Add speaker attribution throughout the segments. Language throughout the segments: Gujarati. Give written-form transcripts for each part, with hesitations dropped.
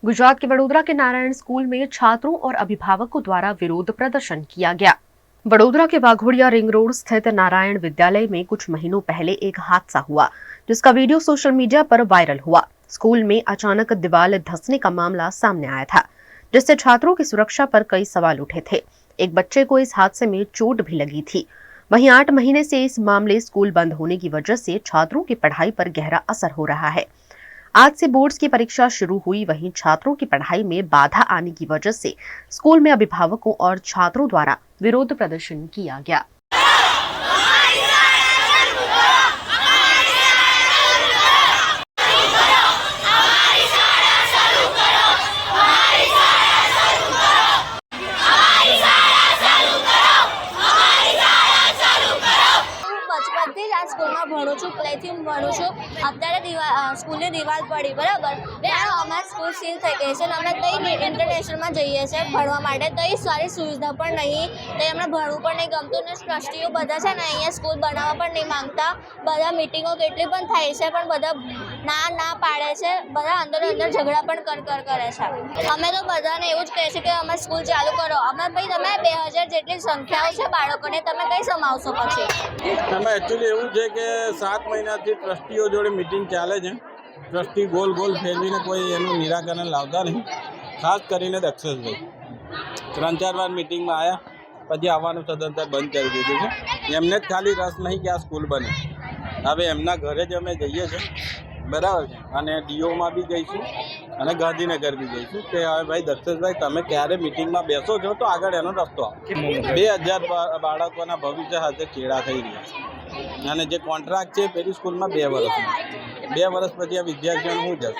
Speaker 1: गुजरात के वडोदरा के नारायण स्कूल में छात्रों और अभिभावकों द्वारा विरोध प्रदर्शन किया गया। वडोदरा के वाघोड़िया रिंग रोड स्थित नारायण विद्यालय में कुछ महीनों पहले एक हादसा हुआ, जिसका वीडियो सोशल मीडिया पर वायरल हुआ। स्कूल में अचानक दीवार धंसने का मामला सामने आया था, जिससे छात्रों की सुरक्षा पर कई सवाल उठे थे। एक बच्चे को इस हादसे में चोट भी लगी थी। वहीं 8 महीने से इस मामले स्कूल बंद होने की वजह से छात्रों की पढ़ाई पर गहरा असर हो रहा है। आज से बोर्ड्स की परीक्षा शुरू हुई, वहीं छात्रों की पढ़ाई में बाधा आने की वजह से स्कूल में अभिभावकों और छात्रों द्वारा विरोध प्रदर्शन किया गया।
Speaker 2: બચપનથી જ આ સ્કૂલમાં ભણું છું, પ્લેથી હું ભણું છું. અત્યારે સ્કૂલની દિવાલ પડી, બરાબર, પણ અમારી સ્કૂલ સીલ થઈ ગઈ છે અને અમે ત્યાં ઇન્ટરનેશનલમાં જઈએ છીએ ભણવા માટે. તો એ સારી સુવિધા પણ નહીં, તો એમને ભણવું પણ નહીં ગમતું ને ટ્રસ્ટીઓ બધા છે ને અહીંયા સ્કૂલ બનાવવા પણ નહીં માંગતા. બધા મિટિંગો કેટલી પણ થાય છે, પણ બધા ના પાડે છે. બધા અંદર ઝઘડા પણ કરે છે. અમે તો બધાને એવું જ કહીએ છીએ કે અમે સ્કૂલ ચાલુ કરો. અમે ભાઈ તમે 2000 જેટલી સંખ્યાઓ છે બાળકોને, તમે કઈ સમાવશો પછી?
Speaker 3: एक्चुअली એવું છે કે 7 મહિનાથી ટ્રસ્ટીઓ જોડે મીટિંગ ચાલે છે. ટ્રસ્ટી ગોલ ફેરવીને કોઈ એનું નિરાકરણ લાવતા નહીં. ખાસ કરીને દક્ષેશભાઈ 3-4 વાર મીટિંગમાં આવ્યા, પછી આવવાનું સદંતર બંધ કરી દીધું છે. એમને જ ખાલી રસ નહીં કે આ સ્કૂલ બને. હવે એમના ઘરે જ અમે જઈએ છીએ, બરાબર છે, અને ડીઓમાં બી જઈશું અને ગાંધીનગર બી જઈશું કે હવે ભાઈ દક્ષેશભાઈ તમે ક્યારે મિટિંગમાં બેસો છો તો આગળ એનો રસ્તો આપો. 2000 બાળકોના ભવિષ્ય સાથે ચેડા થઈ રહ્યા છે અને જે કોન્ટ્રાક્ટ છે પેલી સ્કૂલમાં 2 વર્ષ 2 વર્ષ પછી આ વિદ્યાર્થીઓને શું જશે.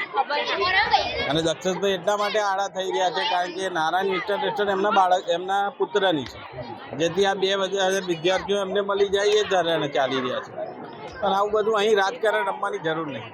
Speaker 3: અને દક્ષેશભાઈ એટલા માટે આડા થઈ રહ્યા છે કારણ કે નારાયણ ઇન્ટરનેશનલ એમના પુત્રની છે, જેથી આ 2000 વિદ્યાર્થીઓ એમને મળી જાય એ ધોરણે ચાલી રહ્યા છે. પણ આવું બધું અહીં રાજકારણ રમવાની જરૂર નહીં.